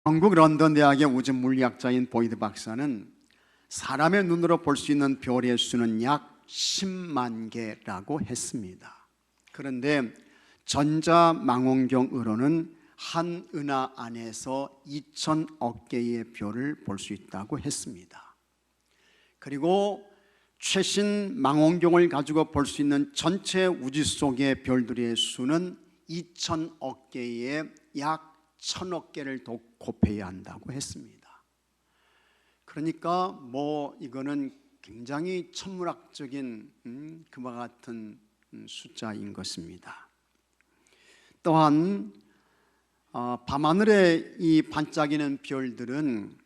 영국 런던 대학의 우주 물리학자인 보이드 박사는 사람의 눈으로 볼 수 있는 별의 수는 약 10만 개라고 했습니다. 그런데 전자망원경으로는 한 은하 안에서 2천억 개의 별을 볼 수 있다고 했습니다. 그리고 최신 망원경을 가지고 볼 수 있는 전체 우주 속의 별들의 수는 2천억 개의 약 1,000억 개를 더 곱해야 한다고 했습니다. 그러니까 이거는 굉장히 천문학적인 그와 같은 숫자인 것입니다. 또한 밤하늘에 이 반짝이는 별들은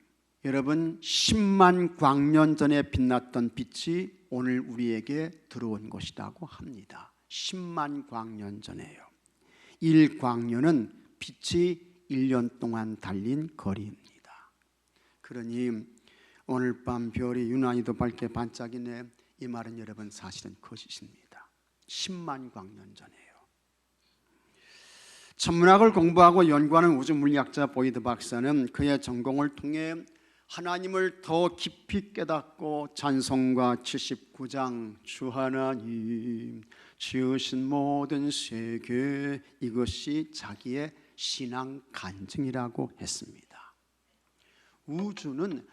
여러분 10만 광년 전에 빛났던 빛이 오늘 우리에게 들어온 것이라고 합니다. 10만 광년 전에요. 1광년은 빛이 1년 동안 달린 거리입니다. 그러니 오늘 밤 별이 유난히도 밝게 반짝이네, 이 말은 여러분 사실은 거짓입니다. 10만 광년 전이에요. 천문학을 공부하고 연구하는 우주물리학자 보이드 박사는 그의 전공을 통해 하나님을 더 깊이 깨닫고 찬송가 79장 주 하나님 지으신 모든 세계, 이것이 자기의 신앙 간증이라고 했습니다. 우주는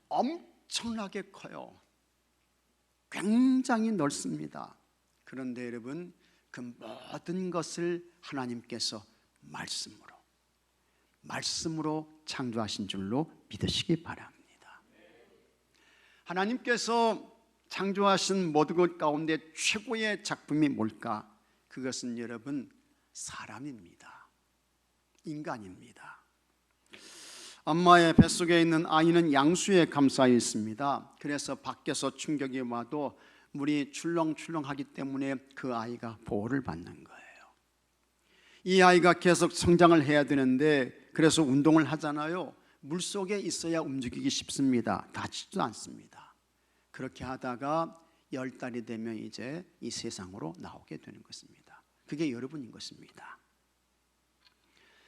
엄청나게 커요. 굉장히 넓습니다. 그런데 여러분, 그 모든 것을 하나님께서 말씀으로 창조하신 줄로 믿으시기 바랍니다. 하나님께서 창조하신 모든 것 가운데 최고의 작품이 뭘까? 그것은 여러분 사람입니다. 인간입니다. 엄마의 뱃속에 있는 아이는 양수에 감싸여 있습니다. 그래서 밖에서 충격이 와도 물이 출렁출렁하기 때문에 그 아이가 보호를 받는 거예요. 이 아이가 계속 성장을 해야 되는데, 그래서 운동을 하잖아요. 물속에 있어야 움직이기 쉽습니다. 다치지도 않습니다. 그렇게 하다가 10달이 되면 이제 이 세상으로 나오게 되는 것입니다. 그게 여러분인 것입니다.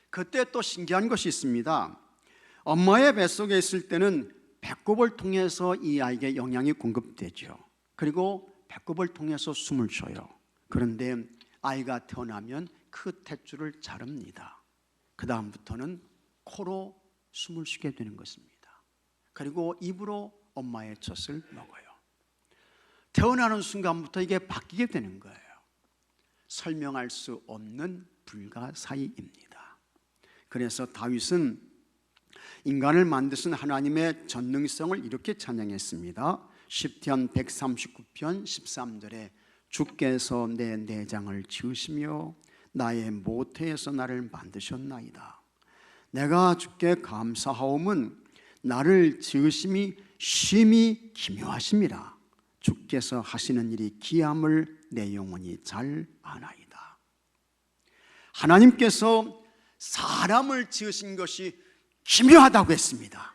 그때 또 신기한 것이 있습니다. 엄마의 뱃속에 있을 때는 배꼽을 통해서 이 아이에게 영양이 공급되죠. 그리고 배꼽을 통해서 숨을 쉬어요. 그런데 아이가 태어나면 그 탯줄을 자릅니다. 그 다음부터는 코로 숨을 쉬게 되는 것입니다. 그리고 입으로 엄마의 젖을 먹어요. 태어나는 순간부터 이게 바뀌게 되는 거예요. 설명할 수 없는 불가사의입니다. 그래서 다윗은 인간을 만드신 하나님의 전능성을 이렇게 찬양했습니다. 시편 139편 13절에 주께서 내 내장을 지으시며 나의 모태에서 나를 만드셨나이다. 내가 주께 감사하옴은 나를 지으심이 심히 기묘하심이라. 주께서 하시는 일이 기함을 내 영혼이 잘 아나이다. 하나님께서 사람을 지으신 것이 기묘하다고 했습니다.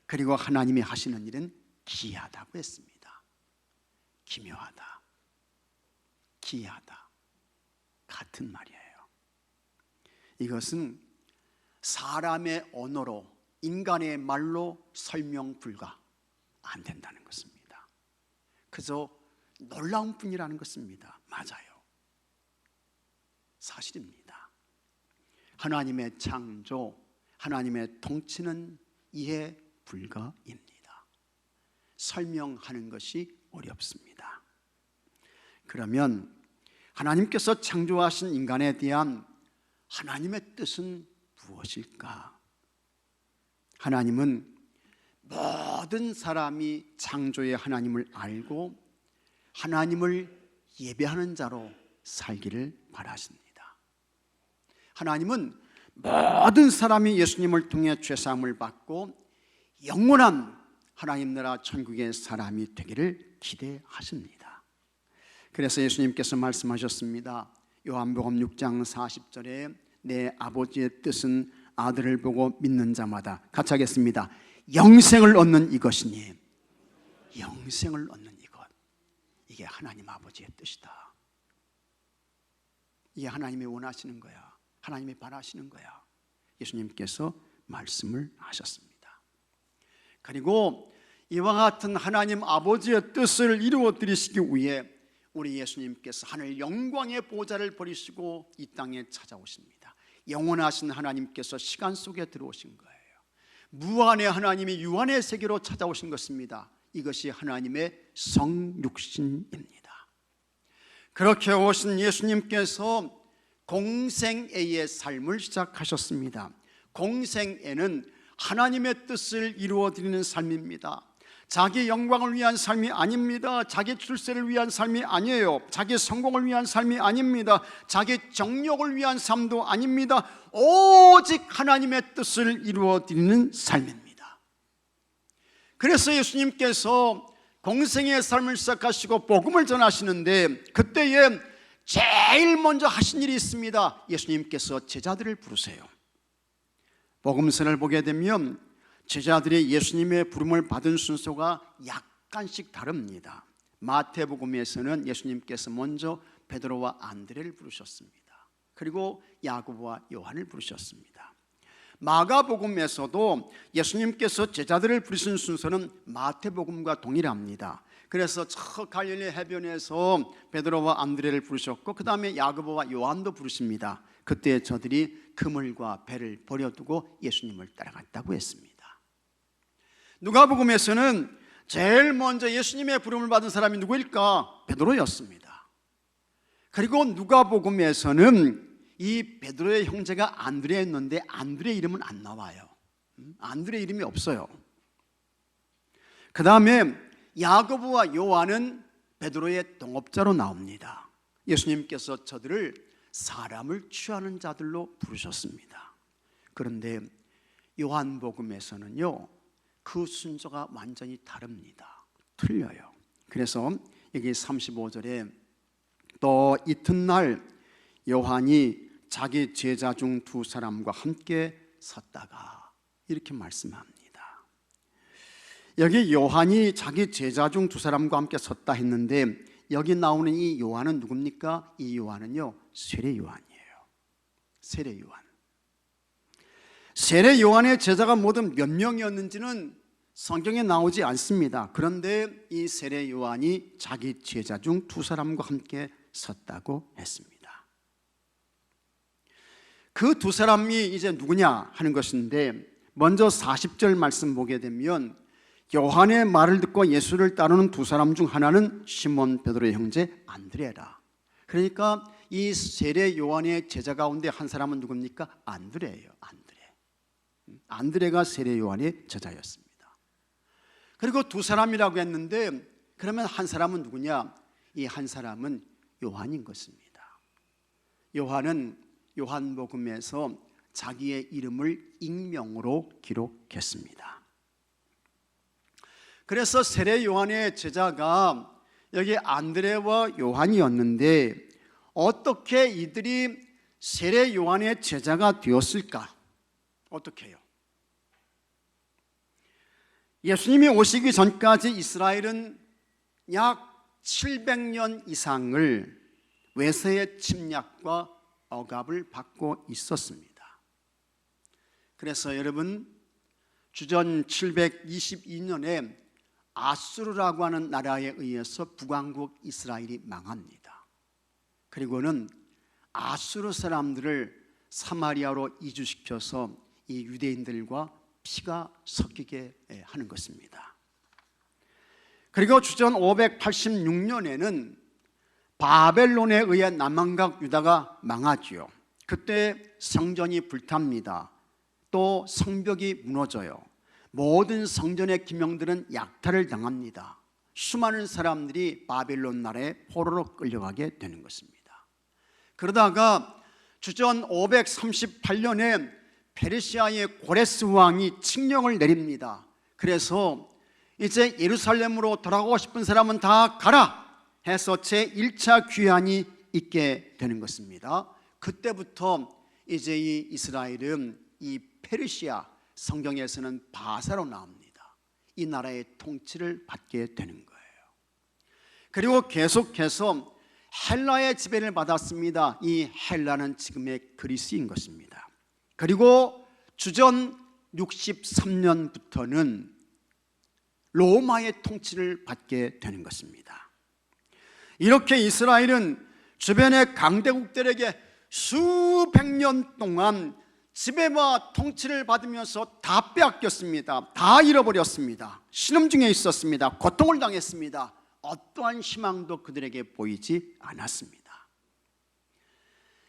그리고 하나님이 하시는 일은 기이하다고 했습니다. 기묘하다, 기이하다, 같은 말이에요. 이것은 사람의 언어로, 인간의 말로 설명 불가 안 된다는 것입니다. 그저 놀라운 뿐이라는 것입니다. 맞아요. 사실입니다. 하나님의 창조, 하나님의 통치는 이해 불가입니다. 설명하는 것이 어렵습니다. 그러면 하나님께서 창조하신 인간에 대한 하나님의 뜻은 무엇일까? 하나님은 모든 사람이 창조의 하나님을 알고 하나님을 예배하는 자로 살기를 바라십니다. 하나님은 모든 사람이 예수님을 통해 죄사함을 받고 영원한 하나님 나라 천국의 사람이 되기를 기대하십니다. 그래서 예수님께서 말씀하셨습니다. 요한복음 6장 40절에 내 아버지의 뜻은 아들을 보고 믿는 자마다, 같이 하겠습니다. 영생을 얻는 이것이니, 영생을 얻는 이것, 이게 하나님 아버지의 뜻이다. 이게 하나님이 원하시는 거야. 하나님이 바라시는 거야. 예수님께서 말씀을 하셨습니다. 그리고 이와 같은 하나님 아버지의 뜻을 이루어 드리시기 위해 우리 예수님께서 하늘 영광의 보좌를 버리시고 이 땅에 찾아오십니다. 영원하신 하나님께서 시간 속에 들어오신 거예요. 무한의 하나님이 유한의 세계로 찾아오신 것입니다. 이것이 하나님의 성육신입니다. 그렇게 오신 예수님께서 공생애의 삶을 시작하셨습니다. 공생애는 하나님의 뜻을 이루어드리는 삶입니다. 자기 영광을 위한 삶이 아닙니다. 자기 출세를 위한 삶이 아니에요. 자기 성공을 위한 삶이 아닙니다. 자기 정력을 위한 삶도 아닙니다. 오직 하나님의 뜻을 이루어드리는 삶입니다. 그래서 예수님께서 공생의 삶을 시작하시고 복음을 전하시는데 그때에 제일 먼저 하신 일이 있습니다. 예수님께서 제자들을 부르세요. 복음서를 보게 되면 제자들이 예수님의 부름을 받은 순서가 약간씩 다릅니다. 마태복음에서는 예수님께서 먼저 베드로와 안드레를 부르셨습니다. 그리고 야고보와 요한을 부르셨습니다. 마가복음에서도 예수님께서 제자들을 부르신 순서는 마태복음과 동일합니다. 그래서 저 갈릴리 해변에서 베드로와 안드레를 부르셨고 그 다음에 야고보와 요한도 부르십니다. 그때 저들이 그물과 배를 버려두고 예수님을 따라갔다고 했습니다. 누가복음에서는 제일 먼저 예수님의 부름을 받은 사람이 누구일까? 베드로였습니다. 그리고 누가복음에서는 이 베드로의 형제가 안드레였는데 안드레 이름은 안 나와요. 안드레 이름이 없어요. 그 다음에 야고보와 요한은 베드로의 동업자로 나옵니다. 예수님께서 저들을 사람을 취하는 자들로 부르셨습니다. 그런데 요한복음에서는요 그 순서가 완전히 다릅니다. 틀려요. 그래서 여기 35절에 또 이튿날 요한이 자기 제자 중 두 사람과 함께 섰다가 이렇게 말씀합니다. 여기 요한이 자기 제자 중 두 사람과 함께 섰다 했는데 여기 나오는 이 요한은 누굽니까? 이 요한은요 세례 요한이에요. 세례 요한. 세례 요한의 제자가 모두 몇 명이었는지는 성경에 나오지 않습니다. 그런데 이 세례 요한이 자기 제자 중 두 사람과 함께 섰다고 했습니다. 그 두 사람이 이제 누구냐 하는 것인데 먼저 40절 말씀 보게 되면 요한의 말을 듣고 예수를 따르는 두 사람 중 하나는 시몬 베드로의 형제 안드레라. 그러니까 이 세례 요한의 제자 가운데 한 사람은 누굽니까? 안드레예요. 안드레가 세례 요한의 제자였습니다. 그리고 두 사람이라고 했는데 그러면 한 사람은 누구냐? 이 한 사람은 요한인 것입니다. 요한은 요한복음에서 자기의 이름을 익명으로 기록했습니다. 그래서 세례 요한의 제자가 여기 안드레와 요한이었는데 어떻게 이들이 세례 요한의 제자가 되었을까? 어떻게 해요? 예수님이 오시기 전까지 이스라엘은 약 700년 이상을 외세의 침략과 억압을 받고 있었습니다. 그래서 여러분 주전 722년에 아수르라고 하는 나라에 의해서 북왕국 이스라엘이 망합니다. 그리고는 아수르 사람들을 사마리아로 이주시켜서 이 유대인들과 피가 섞이게 하는 것입니다. 그리고 주전 586년에는 바벨론에 의해 남왕국 유다가 망하지요. 그때 성전이 불탑니다. 또 성벽이 무너져요. 모든 성전의 기명들은 약탈을 당합니다. 수많은 사람들이 바벨론 나라에 포로로 끌려가게 되는 것입니다. 그러다가 주전 538년에 페르시아의 고레스 왕이 칙령을 내립니다. 그래서 이제 예루살렘으로 돌아가고 싶은 사람은 다 가라 해서 제1차 귀환이 있게 되는 것입니다. 그때부터 이제 이 이스라엘은 이 페르시아, 성경에서는 바사로 나옵니다. 이 나라의 통치를 받게 되는 거예요. 그리고 계속해서 헬라의 지배를 받았습니다. 이 헬라는 지금의 그리스인 것입니다. 그리고 주전 63년부터는 로마의 통치를 받게 되는 것입니다. 이렇게 이스라엘은 주변의 강대국들에게 수백 년 동안 지배와 통치를 받으면서 다 빼앗겼습니다. 다 잃어버렸습니다. 신음중에 있었습니다. 고통을 당했습니다. 어떠한 희망도 그들에게 보이지 않았습니다.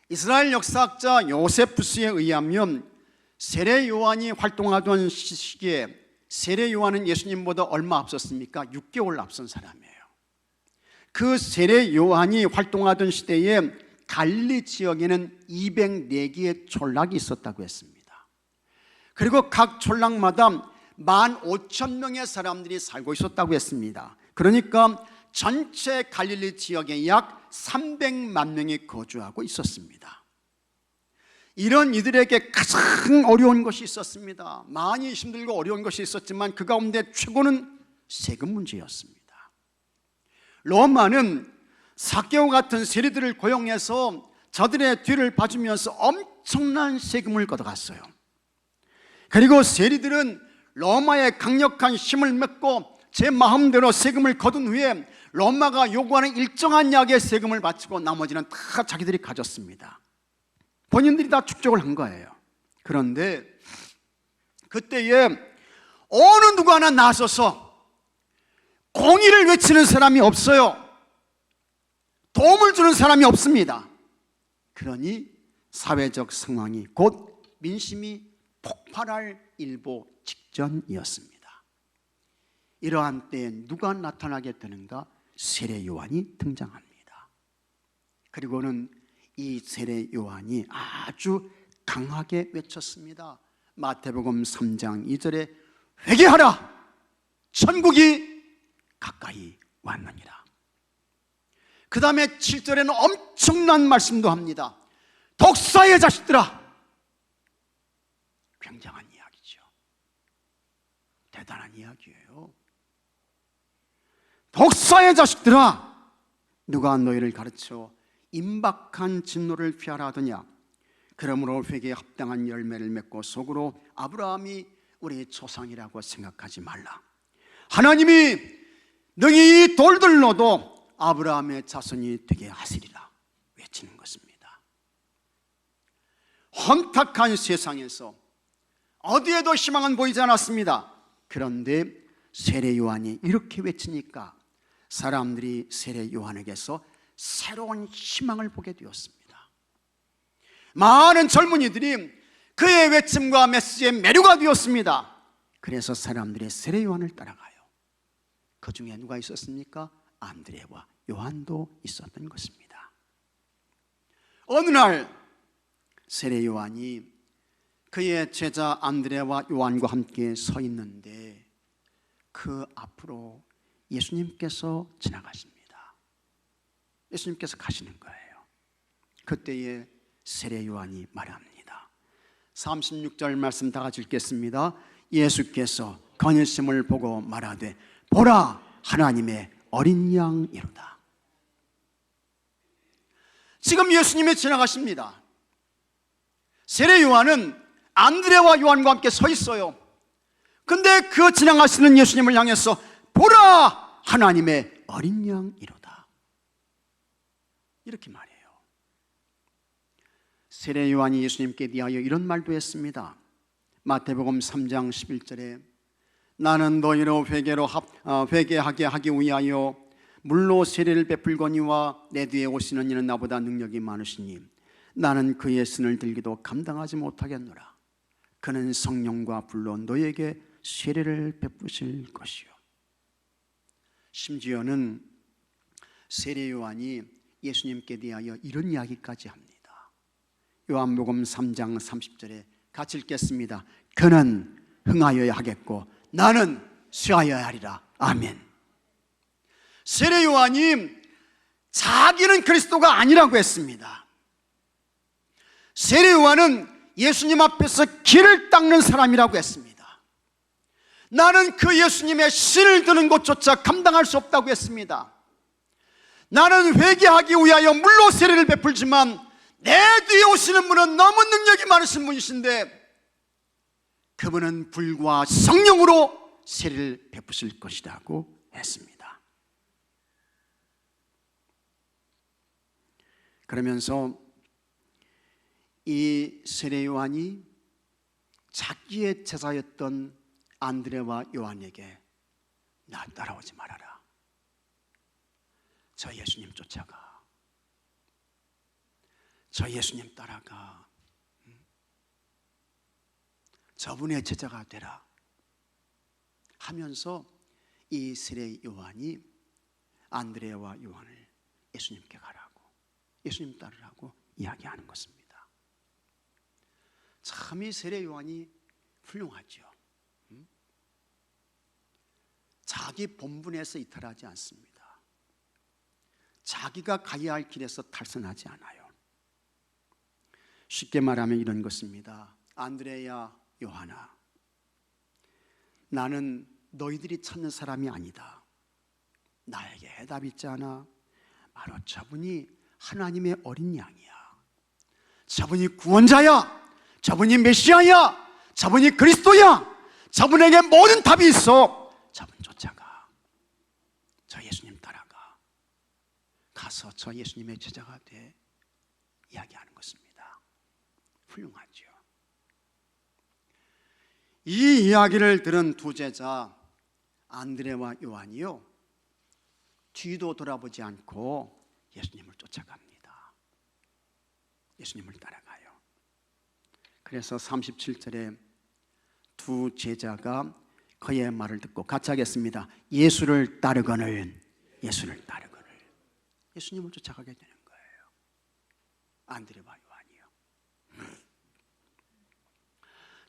이스라엘 역사학자 요세푸스에 의하면 세례 요한이 활동하던 시기에, 세례 요한은 예수님보다 얼마 앞섰습니까? 6개월 앞선 사람이에요. 그 세례 요한이 활동하던 시대에 갈릴리 지역에는 204개의 촌락이 있었다고 했습니다. 그리고 각 촌락마다 15,000명의 사람들이 살고 있었다고 했습니다. 그러니까 전체 갈릴리 지역에 약 300만 명이 거주하고 있었습니다. 이런 이들에게 가장 어려운 것이 있었습니다. 많이 힘들고 어려운 것이 있었지만 그 가운데 최고는 세금 문제였습니다. 로마는 삭개오 같은 세리들을 고용해서 저들의 뒤를 봐주면서 엄청난 세금을 걷어갔어요. 그리고 세리들은 로마의 강력한 힘을 믿고 제 마음대로 세금을 거둔 후에 로마가 요구하는 일정한 약의 세금을 바치고 나머지는 다 자기들이 가졌습니다. 본인들이 다 축적을 한 거예요. 그런데 그때에 어느 누구 하나 나서서 공의를 외치는 사람이 없어요. 도움을 주는 사람이 없습니다. 그러니 사회적 상황이 곧 민심이 폭발할 일보 직전이었습니다. 이러한 때에 누가 나타나게 되는가? 세례 요한이 등장합니다. 그리고는 이 세례 요한이 아주 강하게 외쳤습니다. 마태복음 3장 2절에 회개하라, 천국이 가까이 왔느니라. 그 다음에 7절에는 엄청난 말씀도 합니다. 독사의 자식들아. 굉장한 이야기죠. 대단한 이야기예요. 독사의 자식들아, 누가 너희를 가르쳐 임박한 진노를 피하라 하더냐? 그러므로 회개에 합당한 열매를 맺고 속으로 아브라함이 우리 조상이라고 생각하지 말라. 하나님이 너희 이 돌들로도 아브라함의 자손이 되게 하시리라 외치는 것입니다. 혼탁한 세상에서 어디에도 희망은 보이지 않았습니다. 그런데 세례 요한이 이렇게 외치니까 사람들이 세례 요한에게서 새로운 희망을 보게 되었습니다. 많은 젊은이들이 그의 외침과 메시지에 매료가 되었습니다. 그래서 사람들이 세례 요한을 따라가요. 그 중에 누가 있었습니까? 안드레와 요한도 있었던 것입니다. 어느 날 세례 요한이 그의 제자 안드레와 요한과 함께 서 있는데 그 앞으로 예수님께서 지나가십니다. 예수님께서 가시는 거예요. 그때에 세례 요한이 말합니다. 36절 말씀 다 같이 읽겠습니다. 예수께서 건일심을 보고 말하되 보라, 하나님의 어린 양이로다. 지금 예수님이 지나가십니다. 세례 요한은 안드레와 요한과 함께 서 있어요. 근데 그 지나가시는 예수님을 향해서 보라, 하나님의 어린 양이로다, 이렇게 말해요. 세례 요한이 예수님께 대하여 이런 말도 했습니다. 마태복음 3장 11절에 나는 너희로 회개하게 하기 위하여 물로 세례를 베풀거니와 내 뒤에 오시는 이는 나보다 능력이 많으시니 나는 그의 신을 들기도 감당하지 못하겠노라. 그는 성령과 불로 너희에게 세례를 베푸실 것이요. 심지어는 세례 요한이 예수님께 대하여 이런 이야기까지 합니다. 요한복음 3장 30절에 같이 읽겠습니다. 그는 흥하여야 하겠고 나는 쇠하여야 하리라. 아멘. 세례 요한이 자기는 그리스도가 아니라고 했습니다. 세례 요한은 예수님 앞에서 길을 닦는 사람이라고 했습니다. 나는 그 예수님의 신을 드는 것조차 감당할 수 없다고 했습니다. 나는 회개하기 위하여 물로 세례를 베풀지만 내 뒤에 오시는 분은 너무 능력이 많으신 분이신데 그분은 불과 성령으로 세례를 베푸실 것이라고 했습니다. 그러면서 이 세례 요한이 자기의 제자였던 안드레와 요한에게 나 따라오지 말아라. 저 예수님 쫓아가. 저 예수님 따라가. 저분의 제자가 되라 하면서 이 세례 요한이 안드레와 요한을 예수님께 가라고, 예수님 따르라고 이야기하는 것입니다. 참 이 세례 요한이 훌륭하죠. 자기 본분에서 이탈하지 않습니다. 자기가 가야 할 길에서 탈선하지 않아요. 쉽게 말하면 이런 것입니다. 안드레야, 요한아, 나는 너희들이 찾는 사람이 아니다. 나에게 해답이 있지 않아? 바로 저분이 하나님의 어린 양이야. 저분이 구원자야. 저분이 메시아야. 저분이 그리스도야. 저분에게 모든 답이 있어. 저분 쫓아가. 저 예수님 따라가. 가서 저 예수님의 제자가 돼 이야기하는 것입니다. 훌륭하죠. 이 이야기를 들은 두 제자 안드레와 요한이요, 뒤도 돌아보지 않고 예수님을 쫓아갑니다. 예수님을 따라가요. 그래서 37절에 두 제자가 그의 말을 듣고 같이 하겠습니다. 예수를 따르거늘, 예수를 따르거늘. 예수님을 쫓아가게 되는 거예요. 안드레와 요한이요.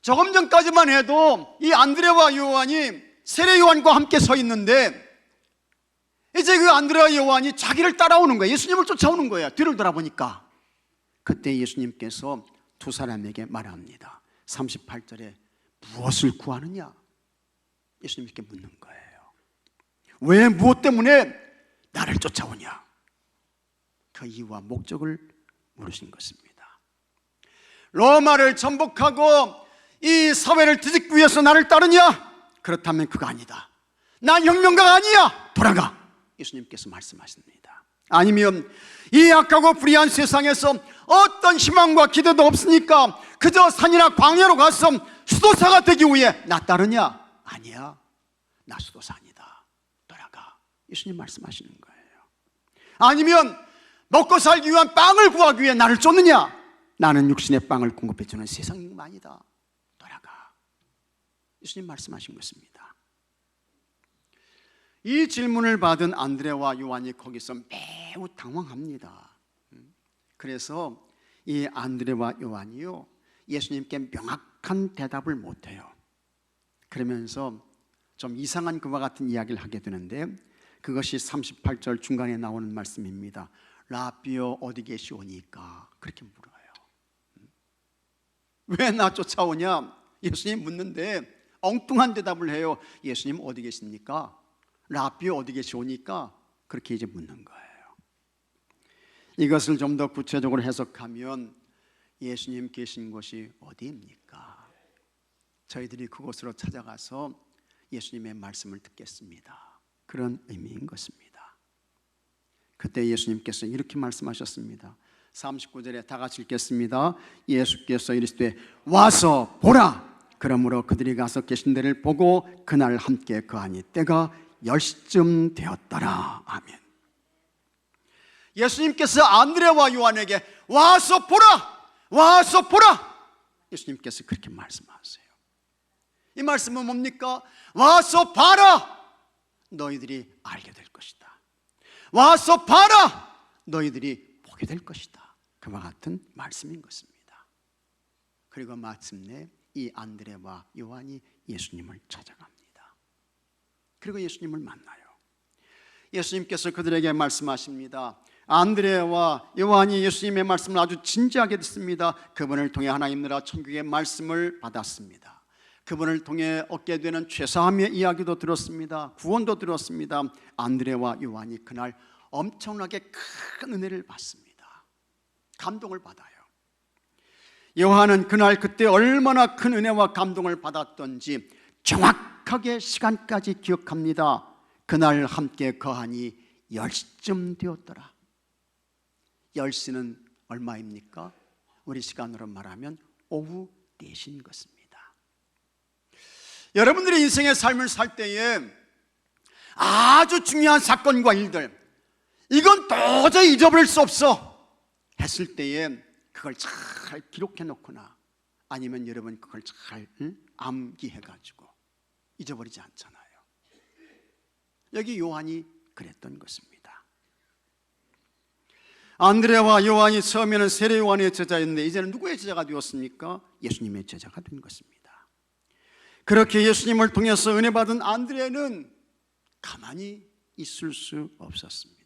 조금 전까지만 해도 이 안드레와 요한이 세례 요한과 함께 서 있는데, 이제 그 안드레와 요한이 자기를 따라오는 거예요. 예수님을 쫓아오는 거예요. 뒤를 돌아보니까 그때 예수님께서 두 사람에게 말합니다. 38절에 무엇을 구하느냐? 예수님께 묻는 거예요. 왜, 무엇 때문에 나를 쫓아오냐? 그 이유와 목적을 물으신 것입니다. 로마를 정복하고 이 사회를 뒤집기 위해서 나를 따르냐? 그렇다면 그거 아니다. 난 혁명가가 아니야. 돌아가. 예수님께서 말씀하십니다. 아니면 이 악하고 불의한 세상에서 어떤 희망과 기대도 없으니까 그저 산이나 광야로 가서 수도사가 되기 위해 나 따르냐? 아니야. 나 수도사 아니다. 돌아가. 예수님 말씀하시는 거예요. 아니면 먹고 살기 위한 빵을 구하기 위해 나를 쫓느냐? 나는 육신의 빵을 공급해 주는 세상만이다. 돌아가. 예수님 말씀하신 것입니다. 이 질문을 받은 안드레와 요한이 거기서 매우 당황합니다. 그래서 이 안드레와 요한이요, 예수님께 명확한 대답을 못해요. 그러면서 좀 이상한 그와 같은 이야기를 하게 되는데, 그것이 38절 중간에 나오는 말씀입니다. 라비오 어디 계시오니까? 그렇게 물어요. 왜 나 쫓아오냐? 예수님 묻는데 엉뚱한 대답을 해요. 예수님 어디 계십니까? 라비오 어디 계시오니까? 그렇게 이제 묻는 거예요. 이것을 좀 더 구체적으로 해석하면 예수님 계신 곳이 어디입니까? 저희들이 그곳으로 찾아가서 예수님의 말씀을 듣겠습니다. 그런 의미인 것입니다. 그때 예수님께서 이렇게 말씀하셨습니다. 39절에 다 같이 읽겠습니다. 예수께서 이르시되 와서 보라. 그러므로 그들이 가서 계신 데를 보고 그날 함께 거하니 때가 10시쯤 되었더라. 아멘. 예수님께서 안드레와 요한에게 와서 보라, 와서 보라. 예수님께서 그렇게 말씀하세요. 이 말씀은 뭡니까? 와서 봐라. 너희들이 알게 될 것이다. 와서 봐라. 너희들이 보게 될 것이다. 그와 같은 말씀인 것입니다. 그리고 마침내 이 안드레와 요한이 예수님을 찾아갑니다. 그리고 예수님을 만나요. 예수님께서 그들에게 말씀하십니다. 안드레와 요한이 예수님의 말씀을 아주 진지하게 듣습니다. 그분을 통해 하나님 나라 천국의 말씀을 받았습니다. 그분을 통해 얻게 되는 죄사함의 이야기도 들었습니다. 구원도 들었습니다. 안드레와 요한이 그날 엄청나게 큰 은혜를 받습니다. 감동을 받아요. 요한은 그날 그때 얼마나 큰 은혜와 감동을 받았던지 정확하게 시간까지 기억합니다. 그날 함께 거하니 10시쯤 되었더라. 10시는 얼마입니까? 우리 시간으로 말하면 오후 4시인 것입니다. 여러분들의 인생의 삶을 살 때에 아주 중요한 사건과 일들, 이건 도저히 잊어버릴 수 없어 했을 때에 그걸 잘 기록해 놓거나 아니면 여러분 그걸 잘 암기해 가지고 잊어버리지 않잖아요. 여기 요한이 그랬던 것입니다. 안드레와 요한이 처음에는 세례 요한의 제자였는데 이제는 누구의 제자가 되었습니까? 예수님의 제자가 된 것입니다. 그렇게 예수님을 통해서 은혜 받은 안드레는 가만히 있을 수 없었습니다.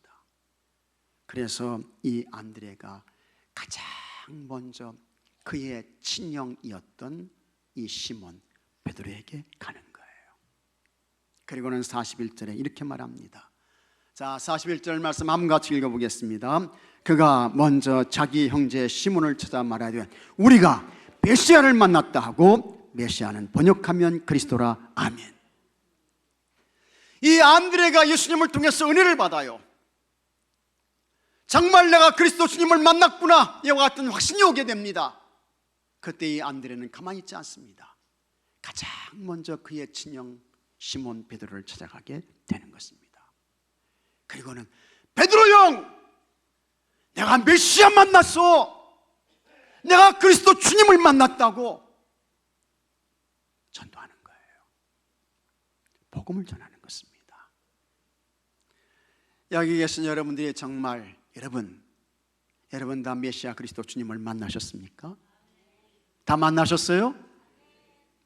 그래서 이 안드레가 가장 먼저 그의 친형이었던 이 시몬 베드로에게 가는 거예요. 그리고는 41절에 이렇게 말합니다. 자, 41절 말씀 한번 같이 읽어보겠습니다. 그가 먼저 자기 형제 시몬을 찾아 말하되 우리가 메시아를 만났다 하고, 메시아는 번역하면 그리스도라. 아멘. 이 안드레가 예수님을 통해서 은혜를 받아요. 정말 내가 그리스도 주님을 만났구나, 이와 같은 확신이 오게 됩니다. 그때 이 안드레는 가만히 있지 않습니다. 가장 먼저 그의 친형 시몬 베드로를 찾아가게 되는 것입니다. 그리고는 베드로 형, 내가 메시아 만났어, 내가 그리스도 주님을 만났다고 전도하는 거예요. 복음을 전하는 것입니다. 여기 계신 여러분들이 정말 여러분 다 메시아 그리스도 주님을 만나셨습니까? 다 만나셨어요?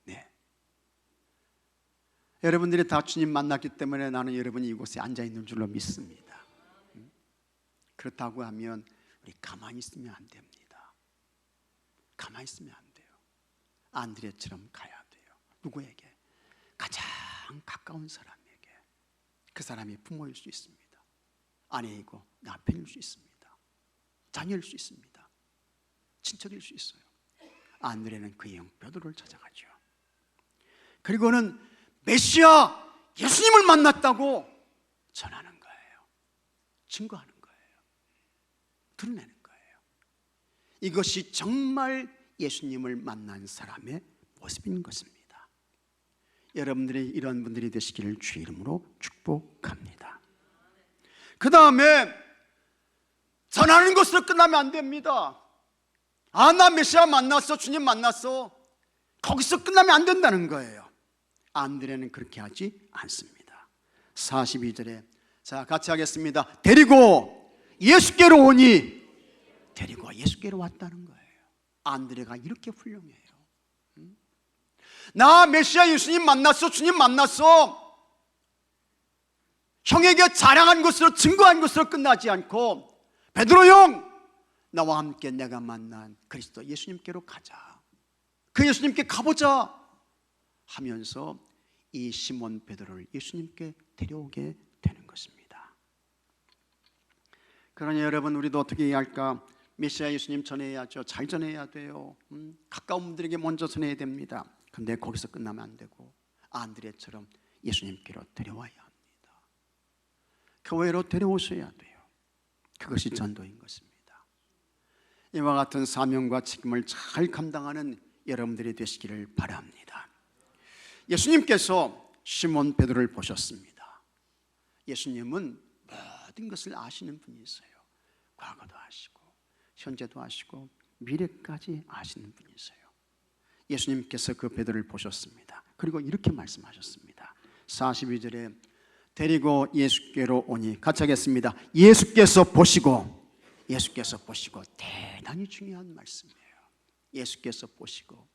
네. 여러분들이 다 주님 만났기 때문에 나는 여러분이 이곳에 앉아 있는 줄로 믿습니다. 그렇다고 하면 우리 가만히 있으면 안 됩니다. 가만히 있으면 안 돼요. 안드레처럼 가야 돼요. 누구에게? 가장 가까운 사람에게. 그 사람이 부모일 수 있습니다. 아내이고 남편일 수 있습니다. 자녀일 수 있습니다. 친척일 수 있어요. 안드레는 그의 형 베드로를 찾아가죠. 그리고는 메시아 예수님을 만났다고 전하는 거예요. 증거하는 거예요. 드러내는 거예요. 이것이 정말 예수님을 만난 사람의 모습인 것입니다. 여러분들이 이런 분들이 되시기를 주의 이름으로 축복합니다. 그 다음에 전하는 것으로 끝나면 안 됩니다. 아, 나 메시아 만났어, 주님 만났어, 거기서 끝나면 안 된다는 거예요. 안드레는 그렇게 하지 않습니다. 42절에 자, 같이 하겠습니다. 데리고 예수께로 오니, 데리고 예수께로 왔다는 거예요. 안드레가 이렇게 훌륭해요. 나 메시아 예수님 만났어, 주님 만났어, 형에게 자랑한 것으로, 증거한 것으로 끝나지 않고, 베드로 형, 나와 함께 내가 만난 그리스도 예수님께로 가자, 그 예수님께 가보자 하면서 이 시몬 베드로를 예수님께 데려오게 되는 것입니다. 그러니 여러분, 우리도 어떻게 해야 할까? 메시아 예수님 전해야죠. 잘 전해야 돼요. 가까운 분들에게 먼저 전해야 됩니다. 근데 거기서 끝나면 안 되고 안드레처럼 예수님께로 데려와야 합니다. 교회로 데려오셔야 돼요. 그것이 전도인 것입니다. 이와 같은 사명과 책임을 잘 감당하는 여러분들이 되시기를 바랍니다. 예수님께서 시몬 베드로를 보셨습니다. 예수님은 모든 것을 아시는 분이세요. 과거도 아시고 현재도 아시고 미래까지 아시는 분이세요. 예수님께서 그 베드로를 보셨습니다. 그리고 이렇게 말씀하셨습니다. 42절에 데리고 예수께로 오니, 같이 하겠습니다. 예수께서 보시고, 예수께서 보시고, 대단히 중요한 말씀이에요. 예수께서 보시고,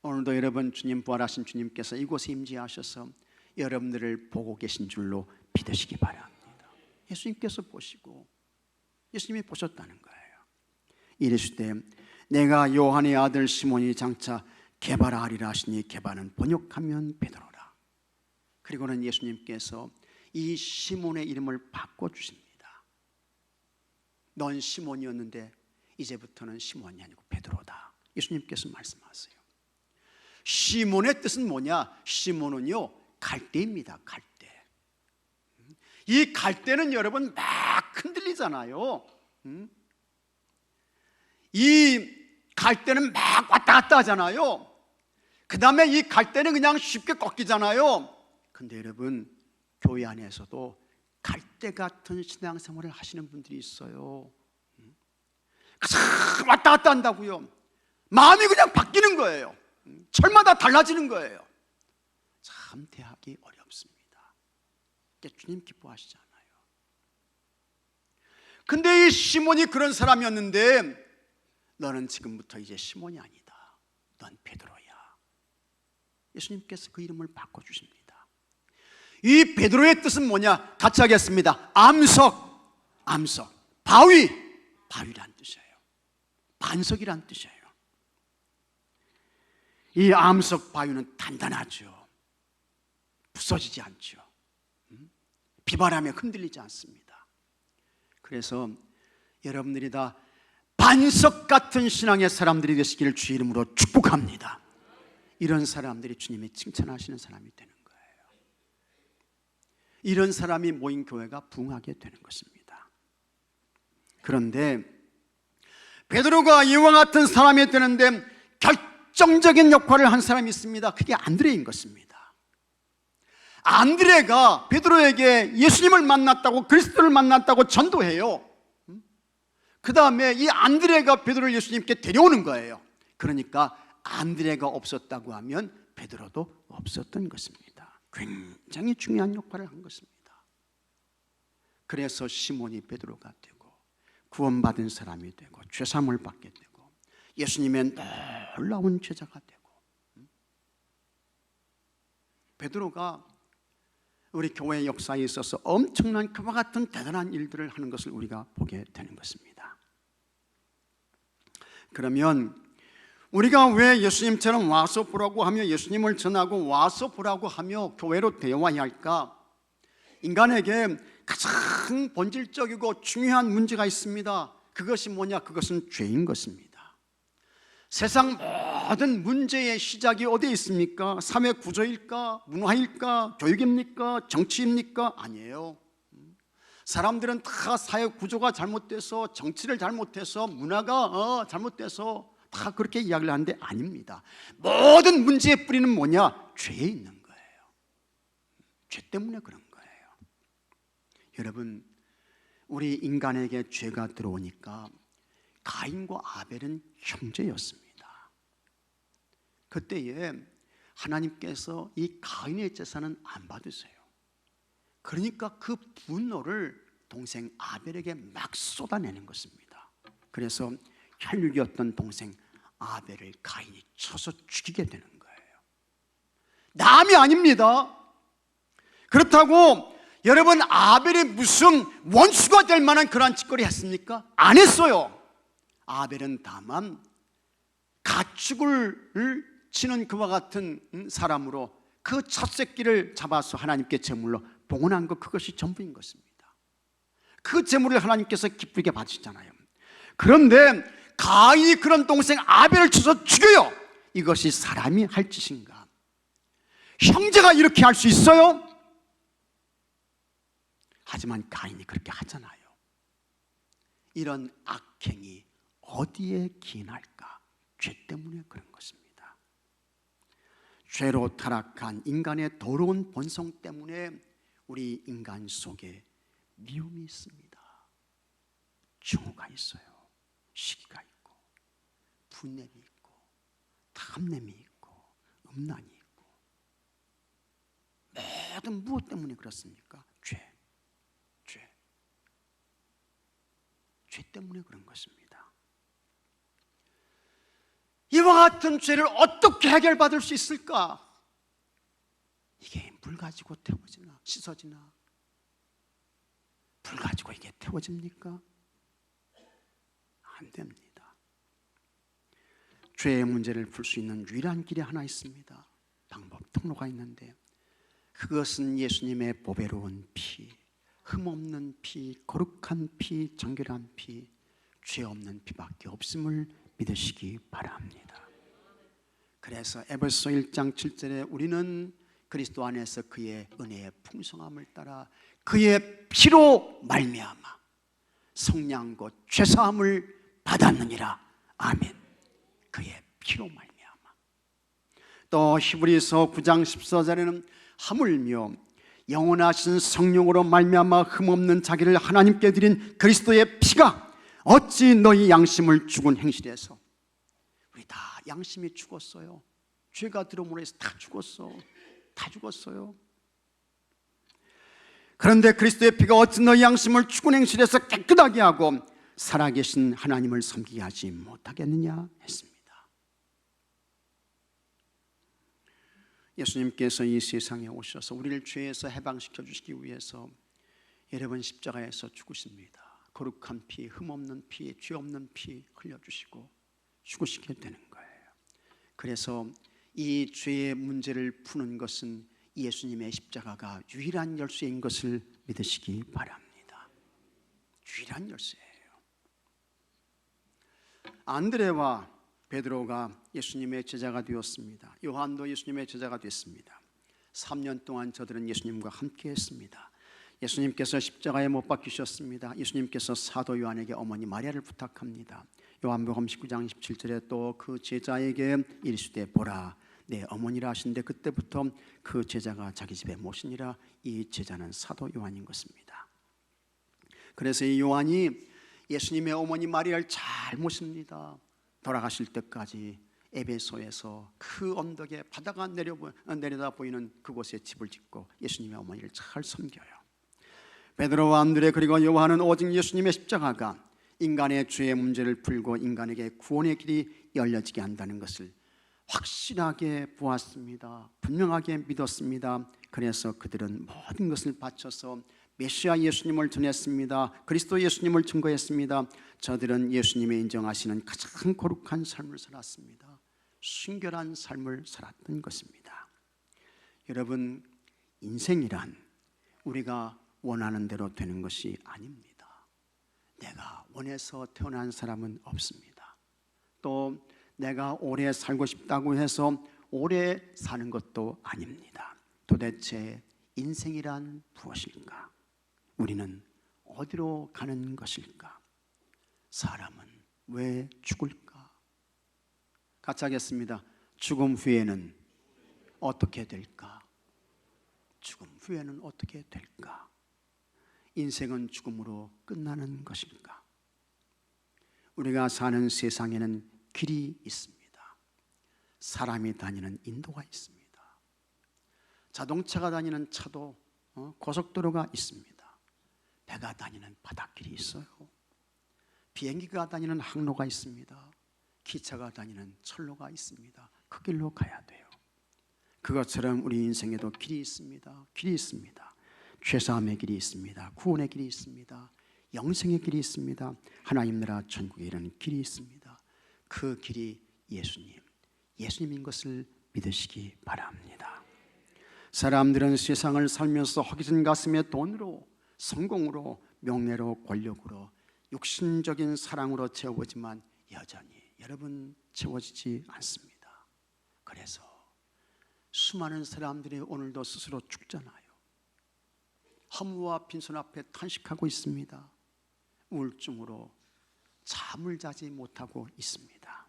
오늘도 여러분 주님 부활하신 주님께서 이곳에 임재하셔서 여러분들을 보고 계신 줄로 믿으시기 바랍니다. 예수님께서 보시고, 예수님이 보셨다는 거예요. 이르시되 내가 요한의 아들 시몬이 장차 게바라 하시니, 게바는 번역하면 베드로라. 그리고는 예수님께서 이 시몬의 이름을 바꿔주십니다. 넌 시몬이었는데 이제부터는 시몬이 아니고 베드로다. 예수님께서 말씀하세요. 시몬의 뜻은 뭐냐? 시몬은요, 갈대입니다. 갈대. 이 갈대는 여러분 막 흔들리잖아요. 이 갈대는 막 왔다 갔다 하잖아요. 그 다음에 이 갈대는 그냥 쉽게 꺾이잖아요. 근데 여러분, 교회 안에서도 갈대 같은 신앙생활을 하시는 분들이 있어요. 왔다 갔다 한다고요. 마음이 그냥 바뀌는 거예요. 철마다 달라지는 거예요. 참 대하기 어렵습니다. 주님 기뻐하시잖아요. 근데 이 시몬이 그런 사람이었는데, 너는 지금부터 이제 시몬이 아니다. 넌 베드로야. 예수님께서 그 이름을 바꿔주십니다. 이 베드로의 뜻은 뭐냐? 같이 하겠습니다. 암석, 암석. 바위, 바위란 뜻이에요. 반석이란 뜻이에요. 이 암석 바위는 단단하죠. 부서지지 않죠. 비바람에 흔들리지 않습니다. 그래서 여러분들이 다 반석 같은 신앙의 사람들이 되시기를 주 이름으로 축복합니다. 이런 사람들이 주님이 칭찬하시는 사람이 되는 거예요. 이런 사람이 모인 교회가 부흥하게 되는 것입니다. 그런데 베드로가 이와 같은 사람이 되는데 결정적인 역할을 한 사람이 있습니다. 그게 안드레인 것입니다. 안드레가 베드로에게 예수님을 만났다고, 그리스도를 만났다고 전도해요. 그 다음에 이 안드레가 베드로를 예수님께 데려오는 거예요. 그러니까 안드레가 없었다고 하면 베드로도 없었던 것입니다. 굉장히 중요한 역할을 한 것입니다. 그래서 시몬이 베드로가 되고 구원받은 사람이 되고 죄사함을 받게 되고 예수님의 놀라운 제자가 되고, 베드로가 우리 교회의 역사에 있어서 엄청난 그와 같은 대단한 일들을 하는 것을 우리가 보게 되는 것입니다. 그러면 우리가 왜 예수님처럼 와서 보라고 하며, 예수님을 전하고 와서 보라고 하며 교회로 데려와야 할까? 인간에게 가장 본질적이고 중요한 문제가 있습니다. 그것이 뭐냐? 그것은 죄인 것입니다. 세상 모든 문제의 시작이 어디에 있습니까? 사회 구조일까? 문화일까? 교육입니까? 정치입니까? 아니에요. 사람들은 다 사회 구조가 잘못돼서, 정치를 잘못해서, 문화가 잘못돼서 다 그렇게 이야기를 하는데 아닙니다. 모든 문제의 뿌리는 뭐냐? 죄에 있는 거예요. 죄 때문에 그런 거예요. 여러분, 우리 인간에게 죄가 들어오니까 가인과 아벨은 형제였습니다. 그때에 하나님께서 이 가인의 제사는 안 받으세요. 그러니까 그 분노를 동생 아벨에게 막 쏟아내는 것입니다. 그래서 혈육이었던 동생 아벨을 가인이 쳐서 죽이게 되는 거예요. 남이 아닙니다. 그렇다고 여러분, 아벨이 무슨 원수가 될 만한 그러한 짓거리 했습니까? 안 했어요. 아벨은 다만 가축을 치는 그와 같은 사람으로 그 첫 새끼를 잡아서 하나님께 제물로 봉헌한 것, 그것이 전부인 것입니다. 그 제물을 하나님께서 기쁘게 받으시잖아요. 그런데 가인이 그런 동생 아벨을 쳐서 죽여요. 이것이 사람이 할 짓인가? 형제가 이렇게 할 수 있어요? 하지만 가인이 그렇게 하잖아요. 이런 악행이 어디에 기인할까? 죄 때문에 그런 것입니다. 죄로 타락한 인간의 더러운 본성 때문에 우리 인간 속에 미움이 있습니다. 증오가 있어요. 시기가 있고, 분냄이 있고, 탐냄이 있고, 음란이 있고. 모든 무엇 때문에 그렇습니까? 죄 때문에 그런 것입니다. 이와 같은 죄를 어떻게 해결받을 수 있을까? 이게 물 가지고 태워지나 씻어지나? 불 가지고 이게 태워집니까? 안 됩니다. 죄의 문제를 풀 수 있는 유일한 길이 하나 있습니다. 방법, 통로가 있는데, 그것은 예수님의 보배로운 피, 흠없는 피, 거룩한 피, 정결한 피, 죄 없는 피밖에 없음을 믿으시기 바랍니다. 그래서 에베소 1장 7절에 우리는 그리스도 안에서 그의 은혜의 풍성함을 따라 그의 피로 말미암아 성량 곧 죄사함을 받았느니라. 아멘. 그의 피로 말미암아. 또 히브리서 9장 14절에는 하물며 영원하신 성령으로 말미암아 흠없는 자기를 하나님께 드린 그리스도의 피가 어찌 너희 양심을 죽은 행실에서, 우리 다 양심이 죽었어요. 죄가 들어옴으로 해서 다 죽었어. 다 죽었어요. 그런데 그리스도의 피가 어찌 너희 양심을 죽은 행실에서 깨끗하게 하고 살아계신 하나님을 섬기게 하지 못하겠느냐 했습니다. 예수님께서 이 세상에 오셔서 우리를 죄에서 해방시켜 주시기 위해서 여러분 십자가에서 죽으십니다. 거룩한 피, 흠없는 피, 죄 없는 피 흘려주시고 죽으시게 되는 거예요. 그래서 이 죄의 문제를 푸는 것은 예수님의 십자가가 유일한 열쇠인 것을 믿으시기 바랍니다. 유일한 열쇠예요. 안드레와 베드로가 예수님의 제자가 되었습니다. 요한도 예수님의 제자가 됐습니다. 3년 동안 저들은 예수님과 함께 했습니다. 예수님께서 십자가에 못 박히셨습니다. 예수님께서 사도 요한에게 어머니 마리아를 부탁합니다. 요한복음 19장 17절에 또 그 제자에게 이르시되 보라 내 어머니라 하신데 그때부터 그 제자가 자기 집에 모시니라. 이 제자는 사도 요한인 것입니다. 그래서 이 요한이 예수님의 어머니 마리아를 잘 모십니다. 돌아가실 때까지 에베소에서 그 언덕에 바다가 내려다 보이는 그곳에 집을 짓고 예수님의 어머니를 잘 섬겨요. 베드로와 안드레 그리고 요한은 오직 예수님의 십자가가 인간의 죄의 문제를 풀고 인간에게 구원의 길이 열려지게 한다는 것을 확실하게 보았습니다. 분명하게 믿었습니다. 그래서 그들은 모든 것을 바쳐서 메시아 예수님을 전했습니다. 그리스도 예수님을 증거했습니다. 저들은 예수님의 인정하시는 가장 거룩한 삶을 살았습니다. 순결한 삶을 살았던 것입니다. 여러분, 인생이란 우리가 원하는 대로 되는 것이 아닙니다. 내가 원해서 태어난 사람은 없습니다. 또 내가 오래 살고 싶다고 해서 오래 사는 것도 아닙니다. 도대체 인생이란 무엇일까? 우리는 어디로 가는 것일까? 사람은 왜 죽을까? 같이 하겠습니다. 죽음 후에는 어떻게 될까? 죽음 후에는 어떻게 될까? 인생은 죽음으로 끝나는 것일까? 우리가 사는 세상에는 길이 있습니다. 사람이 다니는 인도가 있습니다. 자동차가 다니는 차도 고속도로가 있습니다. 배가 다니는 바닷길이 있어요. 비행기가 다니는 항로가 있습니다. 기차가 다니는 철로가 있습니다. 그 길로 가야 돼요. 그것처럼 우리 인생에도 길이 있습니다. 길이 있습니다. 죄사함의 길이 있습니다. 구원의 길이 있습니다. 영생의 길이 있습니다. 하나님 나라 천국에 이르는 길이 있습니다. 그 길이 예수님인 것을 믿으시기 바랍니다. 사람들은 세상을 살면서 허기진 가슴에 돈으로, 성공으로, 명예로, 권력으로, 육신적인 사랑으로 채워지만 여전히 여러분 채워지지 않습니다. 그래서 수많은 사람들이 오늘도 스스로 죽잖아요. 허무와 빈손 앞에 탄식하고 있습니다. 우울증으로 잠을 자지 못하고 있습니다.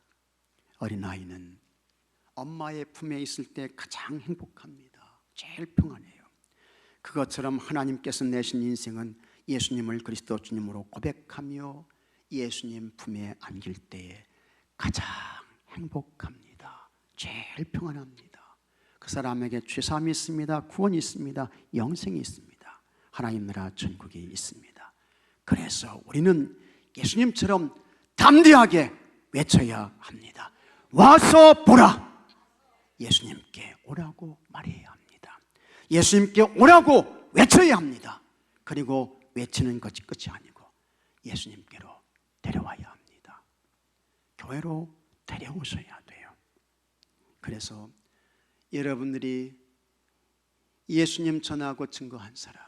어린아이는 엄마의 품에 있을 때 가장 행복합니다. 제일 평안해요. 그것처럼 하나님께서 내신 인생은 예수님을 그리스도 주님으로 고백하며 예수님 품에 안길 때에 가장 행복합니다. 제일 평안합니다. 그 사람에게 죄사함이 있습니다. 구원이 있습니다. 영생이 있습니다. 하나님 나라 천국이 있습니다. 그래서 우리는 예수님처럼 담대하게 외쳐야 합니다. 와서 보라! 예수님께 오라고 말해야 합니다. 예수님께 오라고 외쳐야 합니다. 그리고 외치는 것이 끝이 아니고 예수님께로 데려와야 합니다. 교회로 데려오셔야 돼요. 그래서 여러분들이 예수님 전하고 증거한 사람,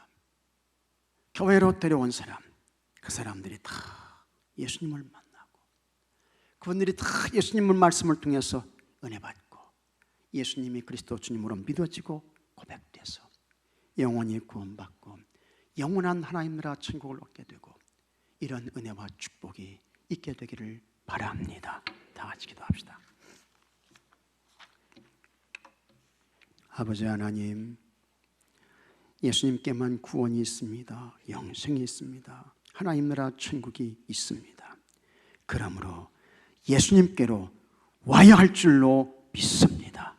교회로 데려온 사람, 그 사람들이 다 예수님을 만나고 그분들이 다 예수님의 말씀을 통해서 은혜 받고 예수님이 그리스도 주님으로 믿어지고 고백돼서 영원히 구원받고 영원한 하나님 나라 천국을 얻게 되고 이런 은혜와 축복이 있게 되기를 바랍니다. 다 같이 기도합시다. 아버지 하나님, 예수님께만 구원이 있습니다. 영생이 있습니다. 하나님 나라 천국이 있습니다. 그러므로 예수님께로 와야 할 줄로 믿습니다.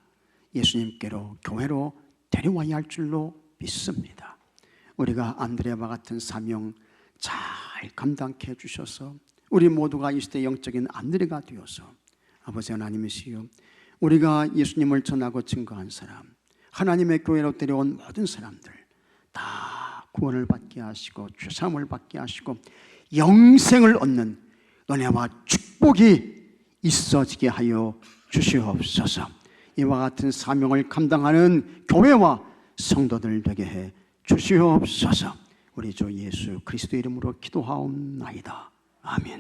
예수님께로 교회로 데려와야 할 줄로 믿습니다. 우리가 안드레아와 같은 사명 잘 감당케 해주셔서 우리 모두가 이 시대 영적인 안드레가 되어서 아버지 하나님이시여, 우리가 예수님을 전하고 증거한 사람, 하나님의 교회로 데려온 모든 사람들 다 구원을 받게 하시고 죄사함을 받게 하시고 영생을 얻는 은혜와 축복이 있어지게 하여 주시옵소서. 이와 같은 사명을 감당하는 교회와 성도들 되게 해 주시옵소서. 우리 주 예수 그리스도 이름으로 기도하옵나이다. 아멘.